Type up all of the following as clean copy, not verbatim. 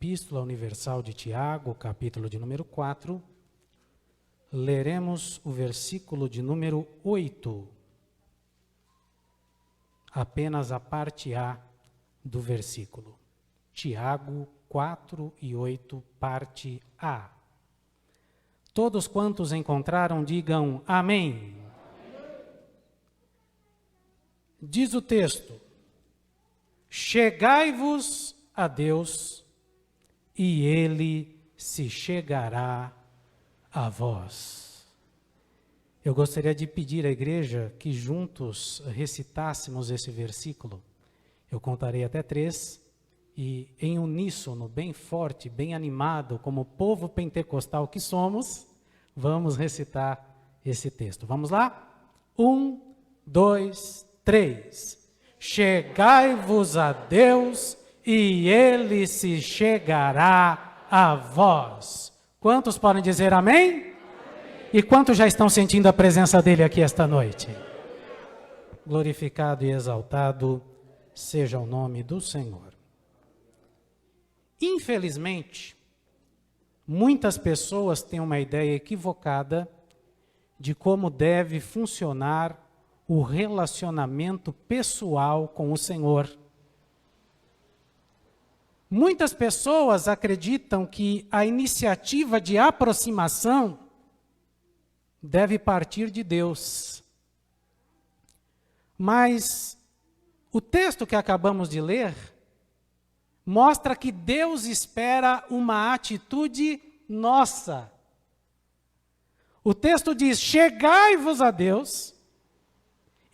Epístola Universal de Tiago, capítulo de número 4, leremos o versículo de número 8, apenas a parte A do versículo. Tiago 4 e 8, parte A. Todos quantos encontraram, digam amém. Diz o texto: chegai-vos a Deus, e Ele se chegará a vós. Eu gostaria de pedir à igreja que juntos recitássemos esse versículo. Eu contarei até 3 e em uníssono, bem forte, bem animado, como povo pentecostal que somos, vamos recitar esse texto. Vamos lá? 1, 2, 3. Chegai-vos a Deus, e Ele se chegará a vós. Quantos podem dizer amém? Amém. E quantos já estão sentindo a presença dEle aqui esta noite? Glorificado e exaltado seja o nome do Senhor. Infelizmente, muitas pessoas têm uma ideia equivocada de como deve funcionar o relacionamento pessoal com o Senhor. Muitas pessoas acreditam que a iniciativa de aproximação deve partir de Deus. Mas o texto que acabamos de ler mostra que Deus espera uma atitude nossa. O texto diz: chegai-vos a Deus,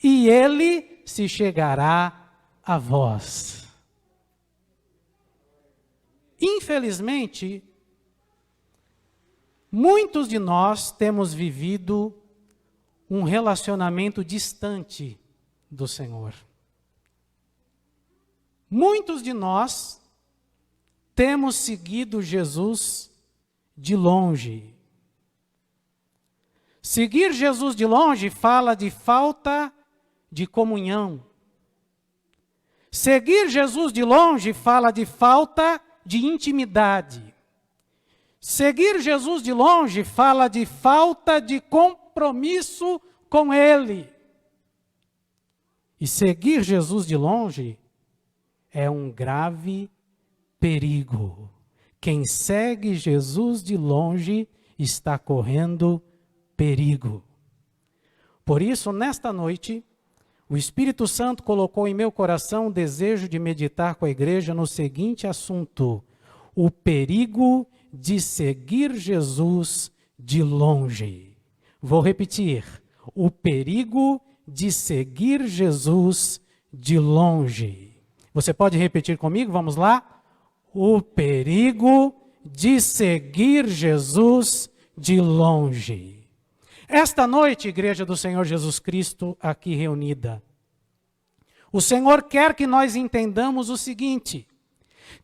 e Ele se chegará a vós. Infelizmente, muitos de nós temos vivido um relacionamento distante do Senhor. Muitos de nós temos seguido Jesus de longe. Seguir Jesus de longe fala de falta de comunhão. Seguir Jesus de longe fala de falta de intimidade. Seguir Jesus de longe fala de falta de compromisso com Ele. E seguir Jesus de longe é um grave perigo. Quem segue Jesus de longe está correndo perigo. Por isso, nesta noite, o Espírito Santo colocou em meu coração o desejo de meditar com a igreja no seguinte assunto: o perigo de seguir Jesus de longe. Vou repetir: o perigo de seguir Jesus de longe. Você pode repetir comigo? Vamos lá? O perigo de seguir Jesus de longe. Esta noite, Igreja do Senhor Jesus Cristo, aqui reunida, o Senhor quer que nós entendamos o seguinte: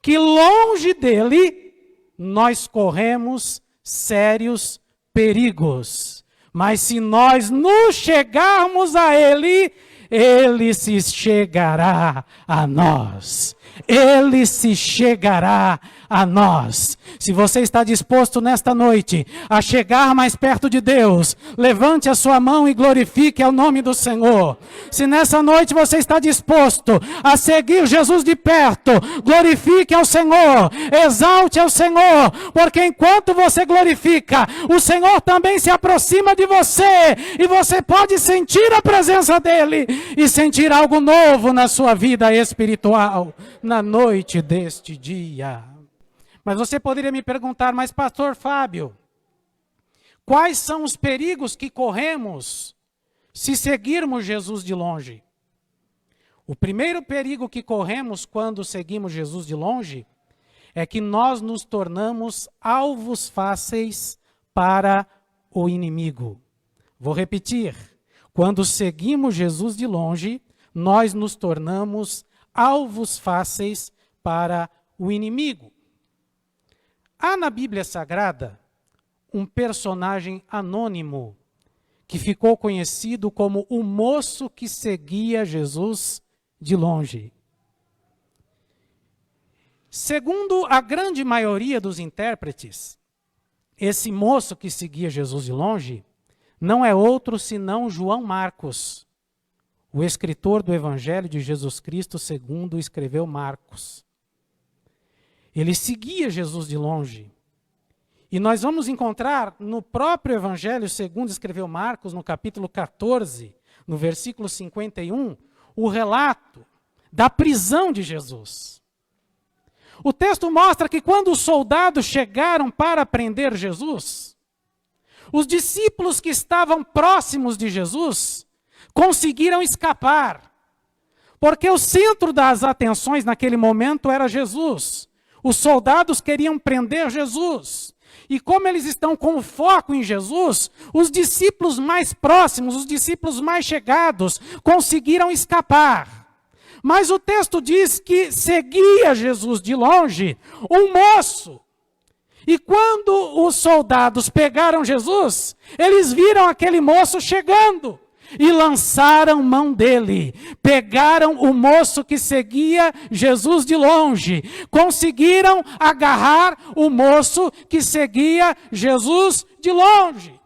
que longe dEle, nós corremos sérios perigos. Mas se nós nos chegarmos a Ele, Ele se chegará a nós. Ele se chegará a nós. Se você está disposto nesta noite a chegar mais perto de Deus, levante a sua mão e glorifique ao nome do Senhor. Se nessa noite você está disposto a seguir Jesus de perto, glorifique ao Senhor, exalte ao Senhor, porque enquanto você glorifica, o Senhor também se aproxima de você, e você pode sentir a presença dEle e sentir algo novo na sua vida espiritual na noite deste dia. Mas você poderia me perguntar: mas pastor Fábio, quais são os perigos que corremos se seguirmos Jesus de longe? O primeiro perigo que corremos quando seguimos Jesus de longe é que nós nos tornamos alvos fáceis para o inimigo. Vou repetir: quando seguimos Jesus de longe, nós nos tornamos alvos fáceis para o inimigo. Há na Bíblia Sagrada um personagem anônimo que ficou conhecido como o moço que seguia Jesus de longe. Segundo a grande maioria dos intérpretes, esse moço que seguia Jesus de longe não é outro senão João Marcos, o escritor do Evangelho de Jesus Cristo segundo escreveu Marcos. Ele seguia Jesus de longe. E nós vamos encontrar no próprio Evangelho segundo escreveu Marcos, no capítulo 14, no versículo 51, o relato da prisão de Jesus. O texto mostra que quando os soldados chegaram para prender Jesus, os discípulos que estavam próximos de Jesus conseguiram escapar, porque o centro das atenções naquele momento era Jesus. Os soldados queriam prender Jesus. E como eles estão com o foco em Jesus, os discípulos mais próximos, os discípulos mais chegados, conseguiram escapar. Mas o texto diz que seguia Jesus de longe um moço. E quando os soldados pegaram Jesus, eles viram aquele moço chegando e lançaram mão dele. Pegaram o moço que seguia Jesus de longe. Conseguiram agarrar o moço que seguia Jesus de longe.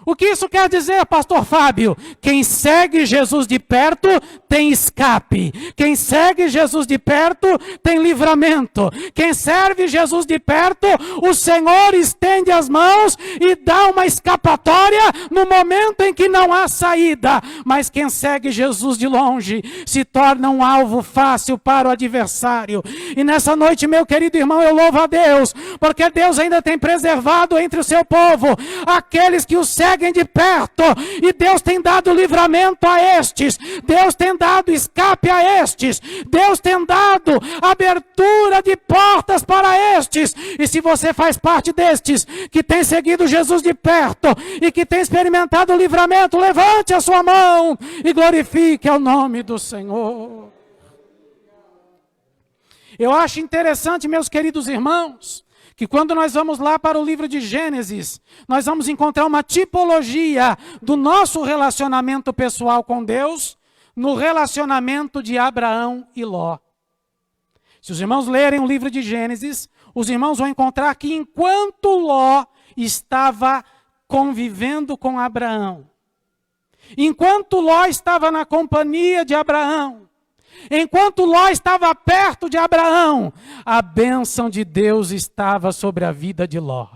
O que isso quer dizer, pastor Fábio? Quem segue Jesus de perto tem escape. Quem segue Jesus de perto tem livramento. Quem serve Jesus de perto, o Senhor estende as mãos e dá uma escapatória no momento em que não há saída. Mas quem segue Jesus de longe se torna um alvo fácil para o adversário. E nessa noite, meu querido irmão, eu louvo a Deus, porque Deus ainda tem preservado entre o seu povo aqueles que o seguem de perto, e Deus tem dado livramento a estes, Deus tem dado escape a estes, Deus tem dado abertura de portas para estes. E se você faz parte destes que tem seguido Jesus de perto e que tem experimentado o livramento, levante a sua mão e glorifique ao nome do Senhor. Eu acho interessante, meus queridos irmãos, que quando nós vamos lá para o livro de Gênesis, nós vamos encontrar uma tipologia do nosso relacionamento pessoal com Deus no relacionamento de Abraão e Ló. Se os irmãos lerem o livro de Gênesis, os irmãos vão encontrar que enquanto Ló estava convivendo com Abraão, enquanto Ló estava na companhia de Abraão, enquanto Ló estava perto de Abraão, a bênção de Deus estava sobre a vida de Ló.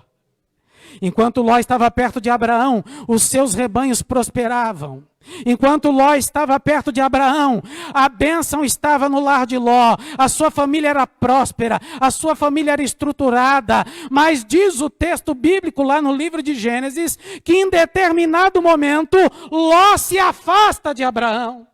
Enquanto Ló estava perto de Abraão, os seus rebanhos prosperavam. Enquanto Ló estava perto de Abraão, a bênção estava no lar de Ló. A sua família era próspera, a sua família era estruturada. Mas diz o texto bíblico lá no livro de Gênesis, que em determinado momento, Ló se afasta de Abraão.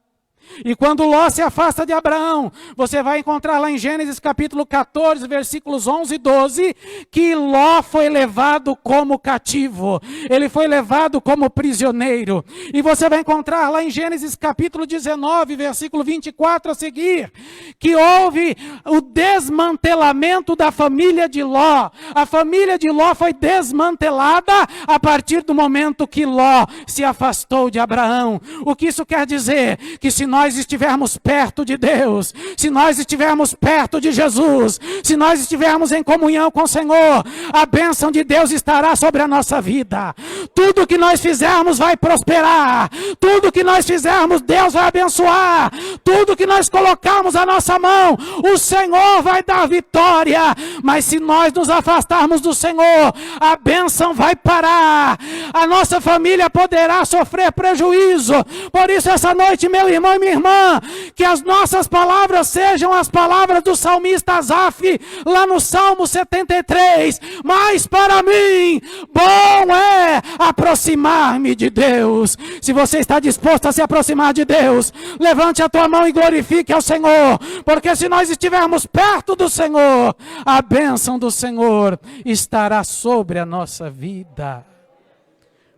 E quando Ló se afasta de Abraão, você vai encontrar lá em Gênesis capítulo 14, versículos 11 e 12, que Ló foi levado como cativo, ele foi levado como prisioneiro. E você vai encontrar lá em Gênesis capítulo 19, versículo 24 a seguir, que houve o desmantelamento da família de Ló. A família de Ló foi desmantelada a partir do momento que Ló se afastou de Abraão. O que isso quer dizer? Que se nós estivermos perto de Deus, se nós estivermos perto de Jesus, se nós estivermos em comunhão com o Senhor, a bênção de Deus estará sobre a nossa vida. Tudo que nós fizermos vai prosperar. Tudo que nós fizermos, Deus vai abençoar. Tudo que nós colocarmos a nossa mão, o Senhor vai dar vitória. Mas se nós nos afastarmos do Senhor, a bênção vai parar. A nossa família poderá sofrer prejuízo. Por isso, essa noite, meu irmão e minha irmã, que as nossas palavras sejam as palavras do salmista Asaf, lá no Salmo 73. Mas para mim, bom é aproximar-me de Deus. Se você está disposto a se aproximar de Deus, levante a tua mão e glorifique ao Senhor, porque se nós estivermos perto do Senhor, a bênção do Senhor estará sobre a nossa vida.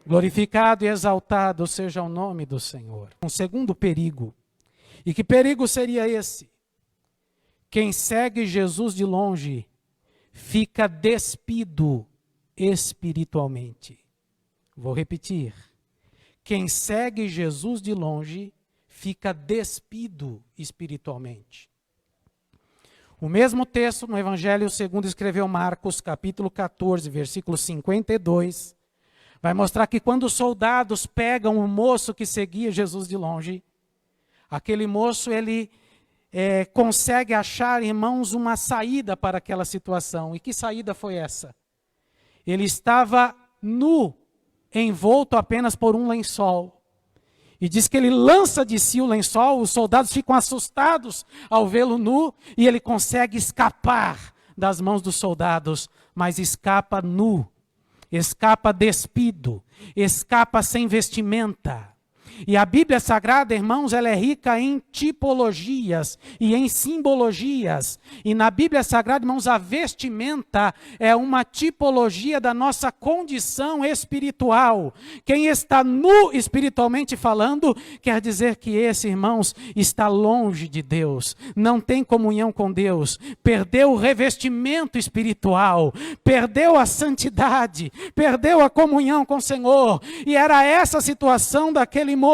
Glorificado e exaltado seja o nome do Senhor. Um segundo perigo. E que perigo seria esse? Quem segue Jesus de longe fica despido espiritualmente. Vou repetir. Quem segue Jesus de longe fica despido espiritualmente. O mesmo texto no Evangelho segundo escreveu Marcos, capítulo 14, versículo 52, vai mostrar que quando os soldados pegam o moço que seguia Jesus de longe, aquele moço, ele consegue achar, irmãos, uma saída para aquela situação. E que saída foi essa? Ele estava nu, envolto apenas por um lençol. E diz que ele lança de si o lençol, os soldados ficam assustados ao vê-lo nu, e ele consegue escapar das mãos dos soldados, mas escapa nu, escapa despido, escapa sem vestimenta. E a Bíblia Sagrada, irmãos, ela é rica em tipologias e em simbologias. E na Bíblia Sagrada, irmãos, a vestimenta é uma tipologia da nossa condição espiritual. Quem está nu espiritualmente falando, quer dizer que esse, irmãos, está longe de Deus, não tem comunhão com Deus, perdeu o revestimento espiritual, perdeu a santidade, perdeu a comunhão com o Senhor. E era essa a situação daquele moço.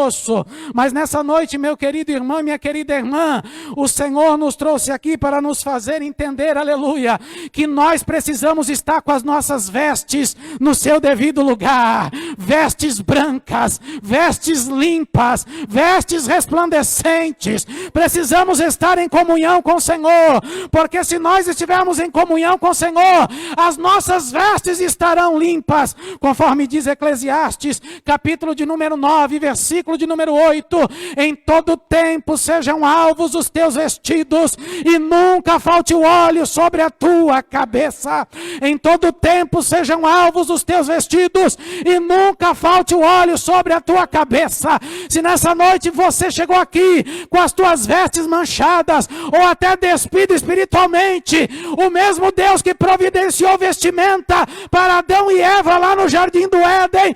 Mas nessa noite, meu querido irmão e minha querida irmã, o Senhor nos trouxe aqui para nos fazer entender, aleluia, que nós precisamos estar com as nossas vestes no seu devido lugar, vestes brancas, vestes limpas, vestes resplandecentes. Precisamos estar em comunhão com o Senhor, porque se nós estivermos em comunhão com o Senhor, as nossas vestes estarão limpas, conforme diz Eclesiastes, capítulo de número 9, versículo de número 8, em todo tempo sejam alvos os teus vestidos, e nunca falte o óleo sobre a tua cabeça. Em todo tempo sejam alvos os teus vestidos, e nunca falte o óleo sobre a tua cabeça. Se nessa noite você chegou aqui com as tuas vestes manchadas, ou até despido espiritualmente, o mesmo Deus que providenciou vestimenta para Adão e Eva lá no jardim do Éden,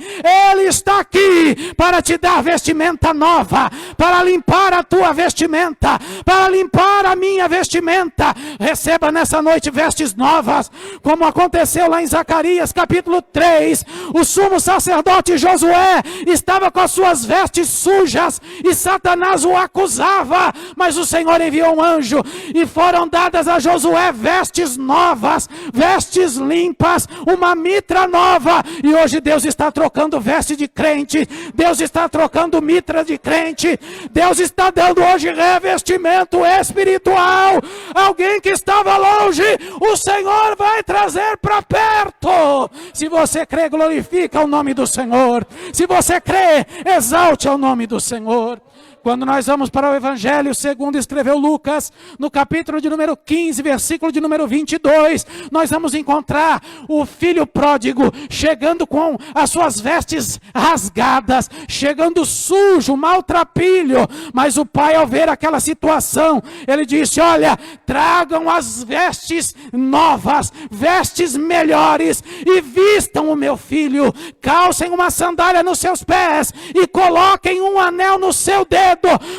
Ele está aqui para te dar vestimenta nova, para limpar a tua vestimenta, para limpar a minha vestimenta. Receba nessa noite vestes novas, como aconteceu lá em Zacarias capítulo 3, o sumo sacerdote Josué estava com as suas vestes sujas, e Satanás o acusava, mas o Senhor enviou um anjo, e foram dadas a Josué vestes novas, vestes limpas, uma mitra nova. E hoje Deus está trocando veste de crente, Deus está trocando mitra de crente, Deus está dando hoje revestimento espiritual. Alguém que estava longe, o Senhor vai trazer para perto. Se você crê, glorifica o nome do Senhor. Se você crê, exalte o nome do Senhor. Quando nós vamos para o Evangelho segundo escreveu Lucas, no capítulo de número 15, versículo de número 22, nós vamos encontrar o filho pródigo chegando com as suas vestes rasgadas, chegando sujo, maltrapilho. Mas o pai, ao ver aquela situação, ele disse: olha, tragam as vestes novas, vestes melhores, e vistam o meu filho, calcem uma sandália nos seus pés, e coloquem um anel no seu dedo,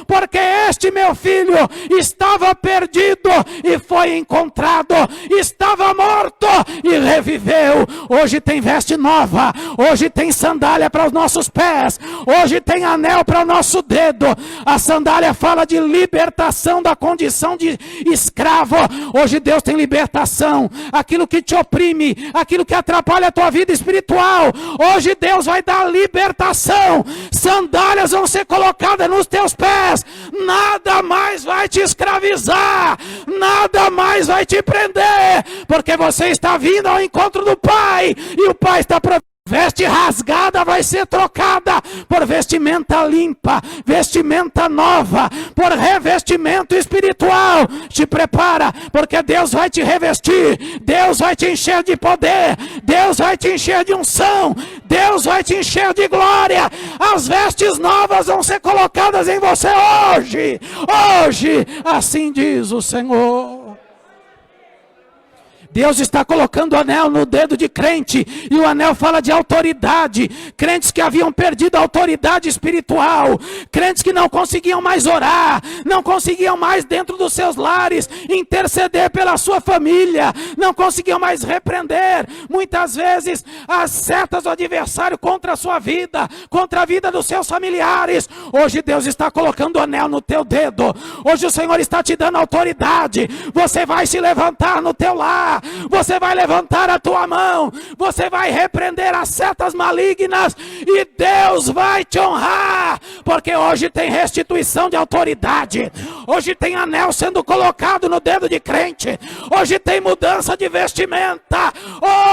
porque este meu filho estava perdido e foi encontrado, estava morto e reviveu. Hoje tem veste nova, hoje tem sandália para os nossos pés, hoje tem anel para o nosso dedo. A sandália fala de libertação da condição de escravo. Hoje Deus tem libertação, aquilo que te oprime, aquilo que atrapalha a tua vida espiritual, hoje Deus vai dar libertação. Sandálias vão ser colocadas nos teus pés, nada mais vai te escravizar, nada mais vai te prender, porque você está vindo ao encontro do Pai, e o Pai está veste rasgada vai ser trocada por vestimenta limpa, vestimenta nova, por revestimento espiritual. Te prepara, porque Deus vai te revestir, Deus vai te encher de poder, Deus vai te encher de unção, Deus vai te encher de glória. As vestes novas vão ser colocadas em você hoje, assim diz o Senhor. Deus está colocando o anel no dedo de crente, e o anel fala de autoridade. Crentes que haviam perdido a autoridade espiritual, crentes que não conseguiam mais orar, não conseguiam mais dentro dos seus lares interceder pela sua família, não conseguiam mais repreender, muitas vezes, as setas do adversário contra a sua vida, contra a vida dos seus familiares. Hoje Deus está colocando o anel no teu dedo, hoje o Senhor está te dando autoridade. Você vai se levantar no teu lar, você vai levantar a tua mão, você vai repreender as setas malignas, e Deus vai te honrar, porque hoje tem restituição de autoridade, hoje tem anel sendo colocado no dedo de crente, hoje tem mudança de vestimenta,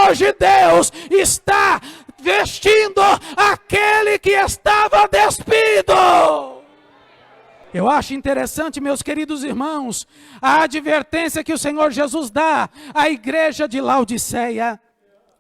hoje Deus está vestindo aquele que estava despido. Eu acho interessante, meus queridos irmãos, a advertência que o Senhor Jesus dá à igreja de Laodiceia.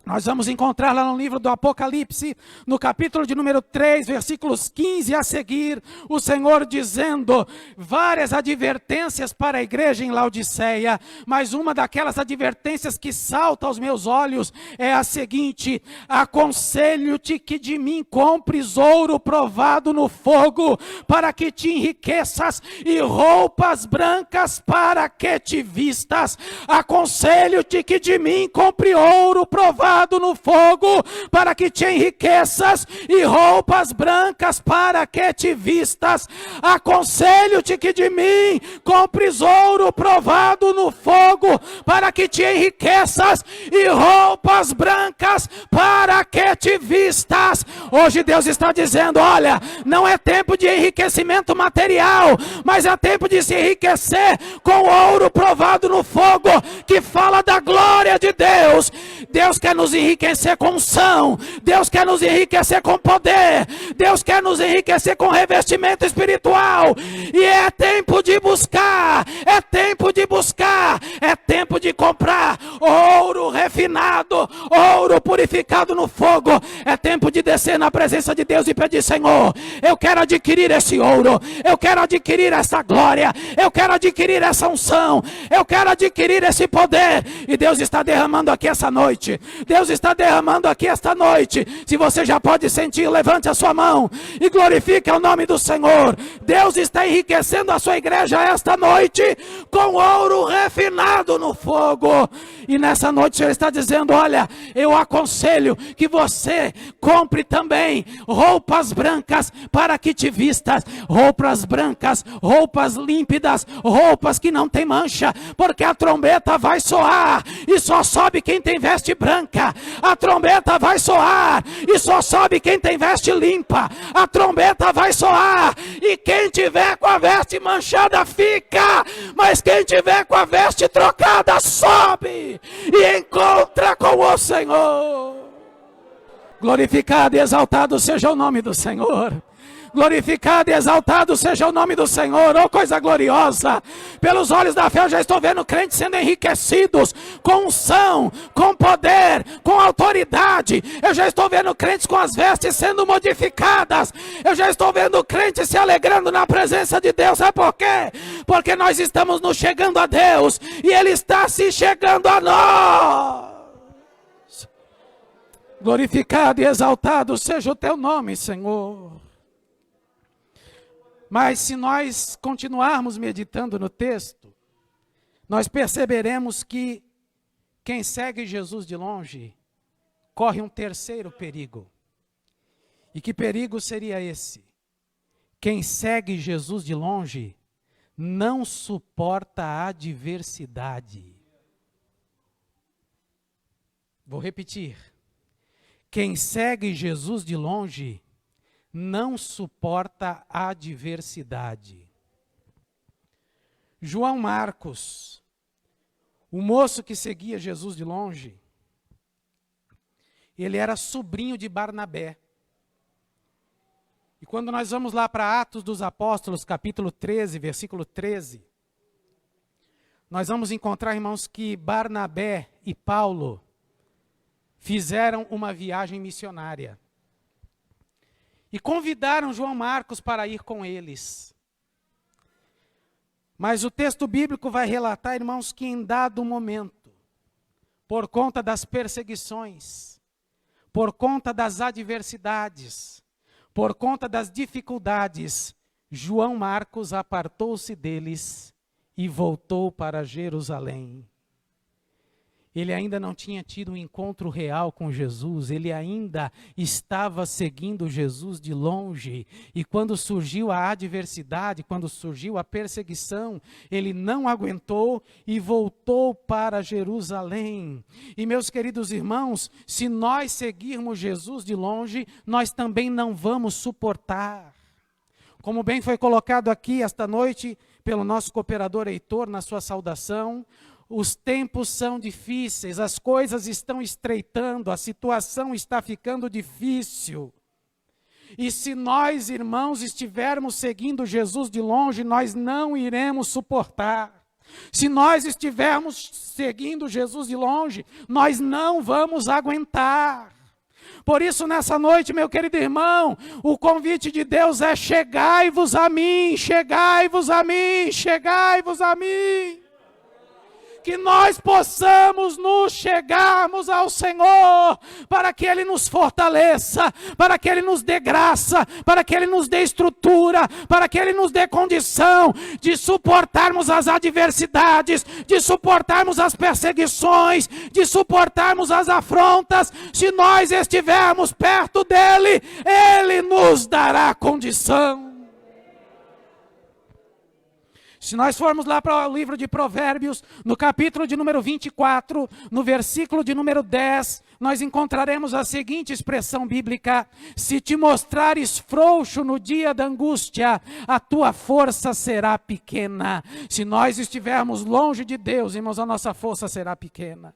Nós vamos encontrar lá no livro do Apocalipse, no capítulo de número 3, versículos 15 a seguir, o Senhor dizendo várias advertências para a igreja em Laodiceia, mas uma daquelas advertências que salta aos meus olhos é a seguinte: aconselho-te que de mim compres ouro provado no fogo, para que te enriqueças, e roupas brancas para que te vistas. Aconselho-te que de mim compre ouro provado no fogo, para que te enriqueças, e roupas brancas para que te vistas. Aconselho-te que de mim compres ouro provado no fogo, para que te enriqueças, e roupas brancas para que te vistas. Hoje Deus está dizendo: olha, não é tempo de enriquecimento material, mas é tempo de se enriquecer com ouro provado no fogo, que fala da glória de Deus. Deus quer nos enriquecer com unção, Deus quer nos enriquecer com poder, Deus quer nos enriquecer com revestimento espiritual, e é tempo de buscar, é tempo de buscar, é tempo de comprar ouro refinado, ouro purificado no fogo. É tempo de descer na presença de Deus e pedir: Senhor, eu quero adquirir esse ouro, eu quero adquirir essa glória, eu quero adquirir essa unção, eu quero adquirir esse poder. E Deus está derramando aqui essa noite, Deus está derramando aqui esta noite. Se você já pode sentir, levante a sua mão e glorifique o nome do Senhor. Deus está enriquecendo a sua igreja esta noite com ouro refinado no fogo. E nessa noite o Senhor está dizendo: olha, eu aconselho que você compre também roupas brancas para que te vistas. Roupas brancas, roupas límpidas, roupas que não tem mancha, porque a trombeta vai soar, e só sobe quem tem veste branca. A trombeta vai soar, e só sobe quem tem veste limpa. A trombeta vai soar, e quem tiver com a veste manchada fica, mas quem tiver com a veste trocada sobe e encontra com o Senhor. Glorificado e exaltado seja o nome do Senhor. Glorificado e exaltado seja o nome do Senhor. Oh, coisa gloriosa! Pelos olhos da fé eu já estou vendo crentes sendo enriquecidos com unção, com poder, com autoridade. Eu já estou vendo crentes com as vestes sendo modificadas. Eu já estou vendo crentes se alegrando na presença de Deus. Sabe por quê? Porque nós estamos nos chegando a Deus, e Ele está se chegando a nós. Glorificado e exaltado seja o teu nome, Senhor. Mas se nós continuarmos meditando no texto, nós perceberemos que quem segue Jesus de longe corre um terceiro perigo. E que perigo seria esse? Quem segue Jesus de longe não suporta a adversidade. Vou repetir. Quem segue Jesus de longe não suporta a adversidade. João Marcos, o moço que seguia Jesus de longe, ele era sobrinho de Barnabé. E quando nós vamos lá para Atos dos Apóstolos, capítulo 13, versículo 13, nós vamos encontrar, irmãos, que Barnabé e Paulo fizeram uma viagem missionária. E convidaram João Marcos para ir com eles. Mas o texto bíblico vai relatar, irmãos, que em dado momento, por conta das perseguições, por conta das adversidades, por conta das dificuldades, João Marcos apartou-se deles e voltou para Jerusalém. Ele ainda não tinha tido um encontro real com Jesus, ele ainda estava seguindo Jesus de longe. E quando surgiu a adversidade, quando surgiu a perseguição, ele não aguentou e voltou para Jerusalém. E meus queridos irmãos, se nós seguirmos Jesus de longe, nós também não vamos suportar. Como bem foi colocado aqui esta noite pelo nosso cooperador Heitor na sua saudação, os tempos são difíceis, as coisas estão estreitando, a situação está ficando difícil. E se nós, irmãos, estivermos seguindo Jesus de longe, nós não iremos suportar. Se nós estivermos seguindo Jesus de longe, nós não vamos aguentar. Por isso, nessa noite, meu querido irmão, o convite de Deus é: chegai-vos a mim, chegai-vos a mim, chegai-vos a mim. Que nós possamos nos chegarmos ao Senhor, para que Ele nos fortaleça, para que Ele nos dê graça, para que Ele nos dê estrutura, para que Ele nos dê condição de suportarmos as adversidades, de suportarmos as perseguições, de suportarmos as afrontas. Se nós estivermos perto dEle, Ele nos dará condição. Se nós formos lá para o livro de Provérbios, no capítulo de número 24, no versículo de número 10, nós encontraremos a seguinte expressão bíblica: se te mostrares frouxo no dia da angústia, a tua força será pequena. Se nós estivermos longe de Deus, irmãos, a nossa força será pequena.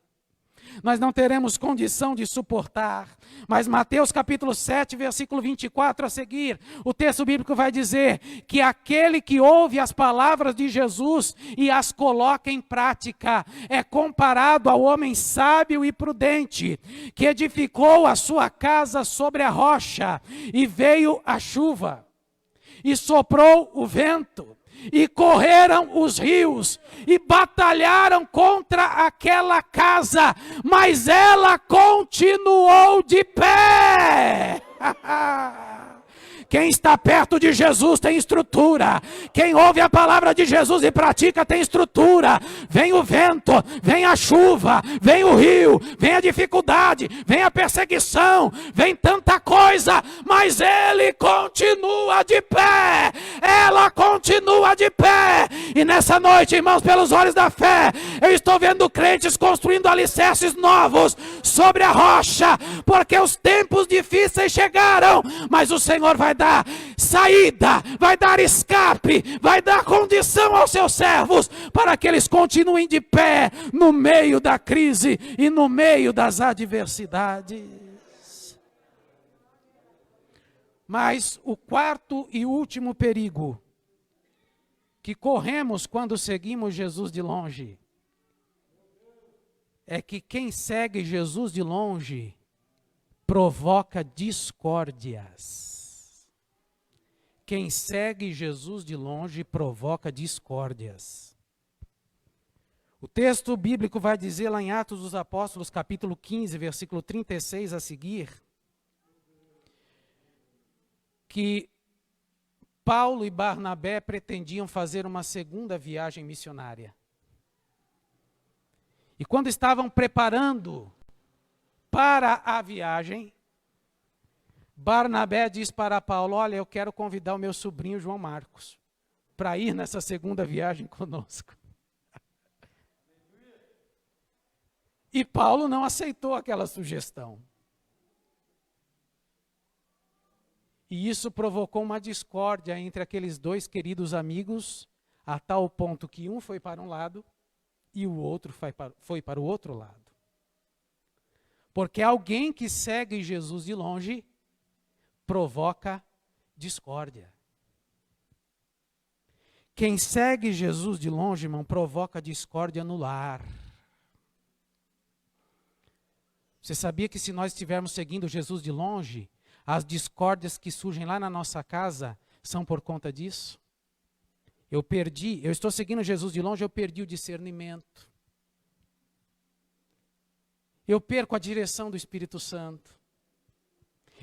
Nós não teremos condição de suportar. Mas Mateus capítulo 7, versículo 24 a seguir, o texto bíblico vai dizer que aquele que ouve as palavras de Jesus e as coloca em prática é comparado ao homem sábio e prudente, que edificou a sua casa sobre a rocha, e veio a chuva, e soprou o vento, e correram os rios, e batalharam contra aquela casa, mas ela continuou de pé. Quem está perto de Jesus tem estrutura. Quem ouve a palavra de Jesus e pratica tem estrutura. Vem o vento, vem a chuva, vem o rio, vem a dificuldade, vem a perseguição, vem tanta coisa, mas ele continua de pé. Ela continua de pé. E nessa noite, irmãos, pelos olhos da fé, eu estou vendo crentes construindo alicerces novos sobre a rocha, porque os tempos difíceis chegaram, mas o Senhor vai dar saída, vai dar escape, vai dar condição aos seus servos, para que eles continuem de pé no meio da crise e no meio das adversidades. Mas o quarto e último perigo que corremos quando seguimos Jesus de longe é que quem segue Jesus de longe provoca discórdias. Quem segue Jesus de longe provoca discórdias. O texto bíblico vai dizer lá em Atos dos Apóstolos, capítulo 15, versículo 36 a seguir, que Paulo e Barnabé pretendiam fazer uma segunda viagem missionária. E quando estavam preparando para a viagem, Barnabé diz para Paulo: olha, eu quero convidar o meu sobrinho João Marcos para ir nessa segunda viagem conosco. E Paulo não aceitou aquela sugestão. E isso provocou uma discórdia entre aqueles dois queridos amigos, a tal ponto que um foi para um lado e o outro foi para o outro lado. Porque alguém que segue Jesus de longe provoca discórdia. Quem segue Jesus de longe, irmão, provoca discórdia no lar. Você sabia que se nós estivermos seguindo Jesus de longe, as discórdias que surgem lá na nossa casa são por conta disso? Eu estou seguindo Jesus de longe, eu perdi o discernimento. eu perco a direção do Espírito Santo.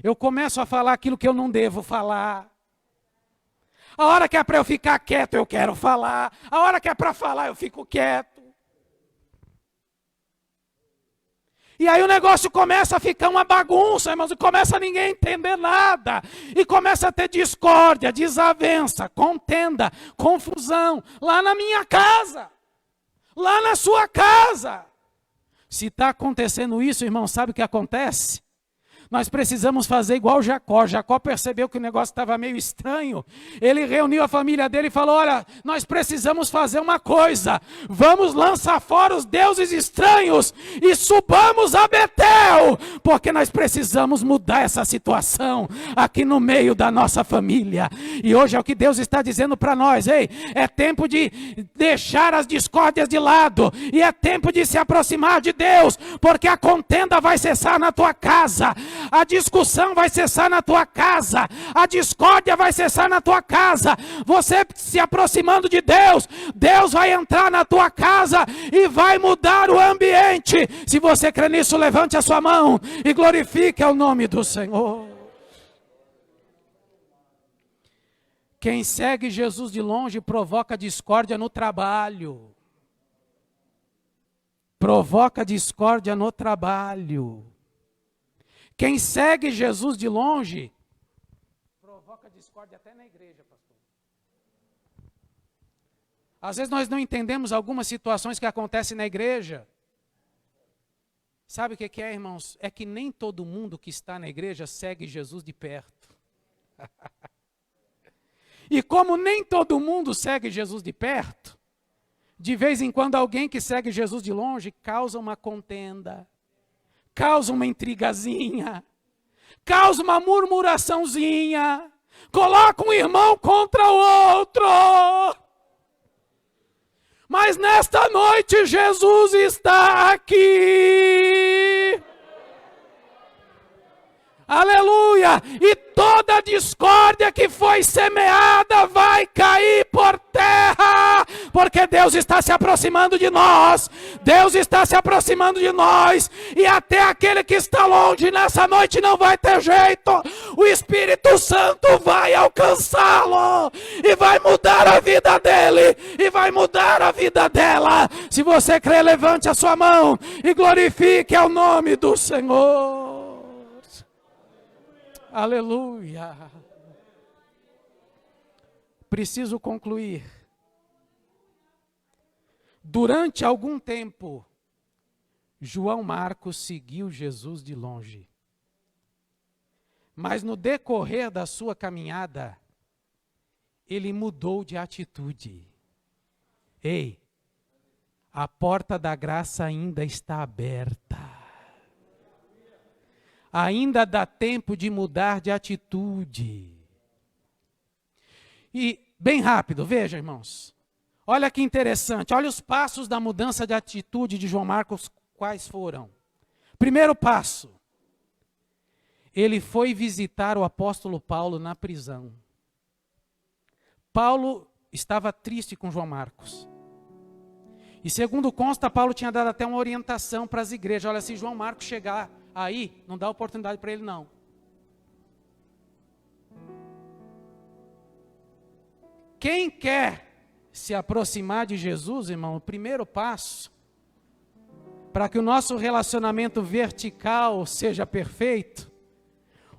Eu começo a falar aquilo que eu não devo falar. A hora que é para eu ficar quieto, eu quero falar. A hora que é para falar, eu fico quieto. E aí o negócio começa a ficar uma bagunça, irmãos, e começa a ninguém entender nada. E começa a ter discórdia, desavença, contenda, confusão, lá na minha casa, lá na sua casa. Se está acontecendo isso, irmão, sabe o que acontece? Nós precisamos fazer igual Jacó. Jacó percebeu que o negócio estava meio estranho. Ele reuniu a família dele e falou: olha, nós precisamos fazer uma coisa. Vamos lançar fora os deuses estranhos e subamos a Betel. Porque nós precisamos mudar essa situação aqui no meio da nossa família. E hoje é o que Deus está dizendo para nós. Ei, é tempo de deixar as discórdias de lado. E é tempo de se aproximar de Deus. Porque a contenda vai cessar na tua casa. A discussão vai cessar na tua casa. A discórdia vai cessar na tua casa. Você se aproximando de Deus, Deus vai entrar na tua casa e vai mudar o ambiente. Se você crê nisso, levante a sua mão e glorifique o nome do Senhor. Quem segue Jesus de longe provoca discórdia no trabalho. Provoca discórdia no trabalho. Quem segue Jesus de longe, provoca discórdia até na igreja, pastor. Às vezes nós não entendemos algumas situações que acontecem na igreja. Sabe o que é, irmãos? É que nem todo mundo que está na igreja segue Jesus de perto. E como nem todo mundo segue Jesus de perto, de vez em quando alguém que segue Jesus de longe causa uma contenda. Causa uma intrigazinha, causa uma murmuraçãozinha, coloca um irmão contra o outro. Mas nesta noite Jesus está aqui. Aleluia! E toda discórdia que foi semeada vai cair por terra, porque Deus está se aproximando de nós, Deus está se aproximando de nós, e até aquele que está longe nessa noite não vai ter jeito, o Espírito Santo vai alcançá-lo, e vai mudar a vida dele, e vai mudar a vida dela. Se você crê, levante a sua mão, e glorifique o nome do Senhor. Aleluia. Preciso concluir. Durante algum tempo, João Marcos seguiu Jesus de longe. Mas no decorrer da sua caminhada, ele mudou de atitude. Ei, a porta da graça ainda está aberta. Ainda dá tempo de mudar de atitude. E, bem rápido, veja, irmãos. Olha que interessante, olha os passos da mudança de atitude de João Marcos, quais foram. Primeiro passo, ele foi visitar o apóstolo Paulo na prisão. Paulo estava triste com João Marcos. E segundo consta, Paulo tinha dado até uma orientação para as igrejas. Olha, se João Marcos chegar aí, não dá oportunidade para ele não. Quem quer se aproximar de Jesus, irmão, o primeiro passo, para que o nosso relacionamento vertical seja perfeito,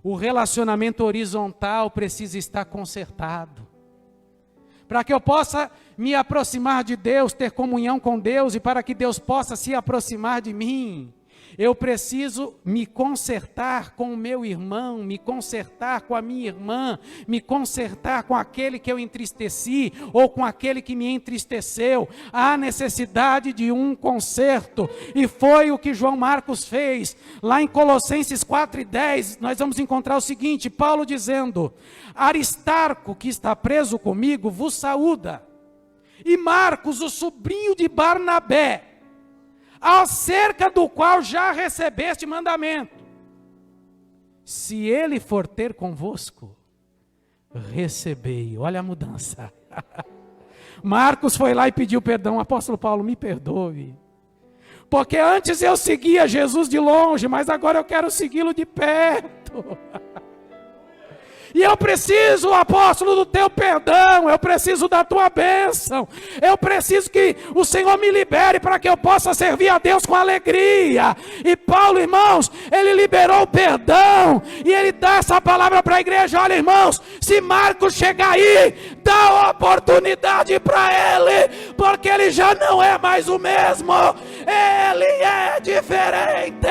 o relacionamento horizontal precisa estar consertado. Para que eu possa me aproximar de Deus, ter comunhão com Deus, e para que Deus possa se aproximar de mim, eu preciso me consertar com o meu irmão, me consertar com a minha irmã, me consertar com aquele que eu entristeci, ou com aquele que me entristeceu. Há necessidade de um conserto, e foi o que João Marcos fez. Lá em Colossenses 4:10, nós vamos encontrar o seguinte, Paulo dizendo: Aristarco, que está preso comigo, vos saúda, e Marcos, o sobrinho de Barnabé, acerca do qual já recebeste mandamento. Se ele for ter convosco, recebei. Olha a mudança. Marcos foi lá e pediu perdão. Apóstolo Paulo, me perdoe. Porque antes eu seguia Jesus de longe, mas agora eu quero segui-lo de perto. E eu preciso, apóstolo, do teu perdão, eu preciso da tua bênção, eu preciso que o Senhor me libere para que eu possa servir a Deus com alegria. E Paulo, irmãos, ele liberou o perdão, e ele dá essa palavra para a igreja: olha, irmãos, se Marcos chegar aí, dá oportunidade para ele, porque ele já não é mais o mesmo, ele é diferente.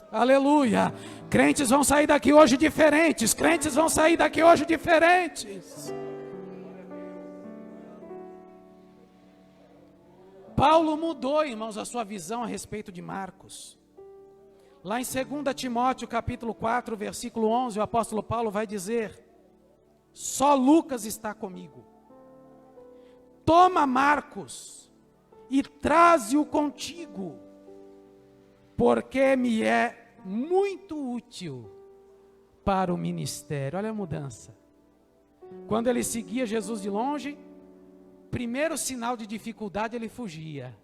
Aleluia. Crentes vão sair daqui hoje diferentes. Crentes vão sair daqui hoje diferentes. Paulo mudou, irmãos, a sua visão a respeito de Marcos. Lá em 2 Timóteo capítulo 4, versículo 11, o apóstolo Paulo vai dizer: só Lucas está comigo. Toma Marcos e traze-o contigo, porque me é muito útil para o ministério. Olha a mudança. Quando ele seguia Jesus de longe, primeiro sinal de dificuldade ele fugia.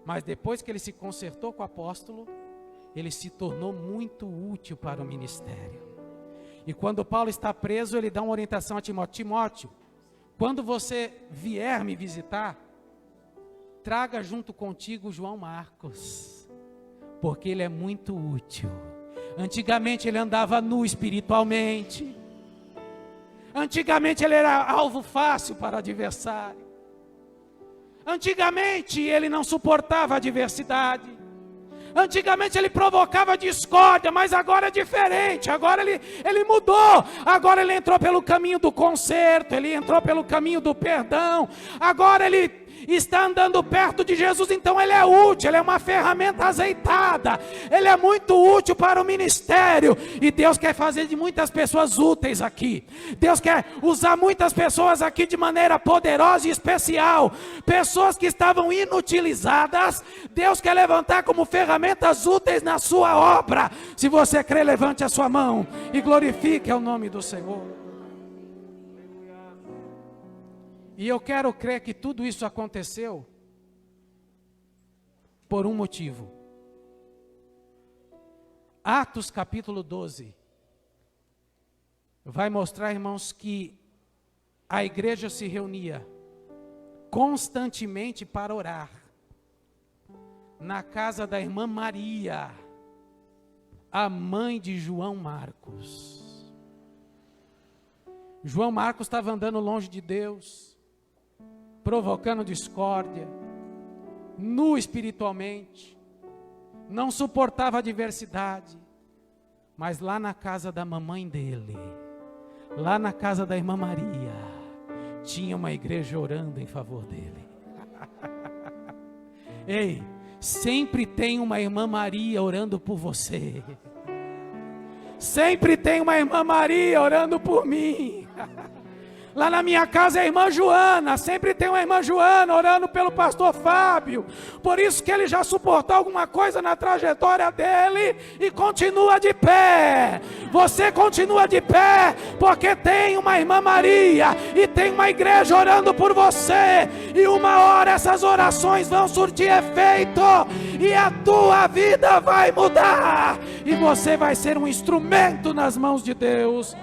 Mas depois que ele se consertou com o apóstolo, ele se tornou muito útil para o ministério. E quando Paulo está preso, ele dá uma orientação a Timóteo: Timóteo, quando você vier me visitar, traga junto contigo João Marcos, porque ele é muito útil. Antigamente ele andava nu espiritualmente. Antigamente ele era alvo fácil para o adversário. Antigamente ele não suportava a adversidade. Antigamente ele provocava discórdia, mas agora é diferente. Agora ele mudou. Agora ele entrou pelo caminho do conserto, ele entrou pelo caminho do perdão. Agora ele está andando perto de Jesus, então ele é útil, ele é uma ferramenta azeitada, ele é muito útil para o ministério. E Deus quer fazer de muitas pessoas úteis aqui. Deus quer usar muitas pessoas aqui de maneira poderosa e especial. Pessoas que estavam inutilizadas, Deus quer levantar como ferramentas úteis na sua obra. Se você crê, levante a sua mão e glorifique o nome do Senhor. E eu quero crer que tudo isso aconteceu por um motivo. Atos capítulo 12 vai mostrar, irmãos, que a igreja se reunia constantemente para orar na casa da irmã Maria, a mãe de João Marcos. João Marcos estava andando longe de Deus, provocando discórdia, nu espiritualmente, não suportava a adversidade. Mas lá na casa da mamãe dele, lá na casa da irmã Maria, tinha uma igreja orando em favor dele. Ei, sempre tem uma irmã Maria orando por você. Sempre tem uma irmã Maria orando por mim. Lá na minha casa é a irmã Joana, sempre tem uma irmã Joana orando pelo pastor Fábio. Por isso que ele já suportou alguma coisa na trajetória dele e continua de pé. Você continua de pé porque tem uma irmã Maria e tem uma igreja orando por você. E uma hora essas orações vão surtir efeito e a tua vida vai mudar. E você vai ser um instrumento nas mãos de Deus.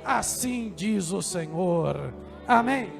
Assim diz o Senhor. Amém.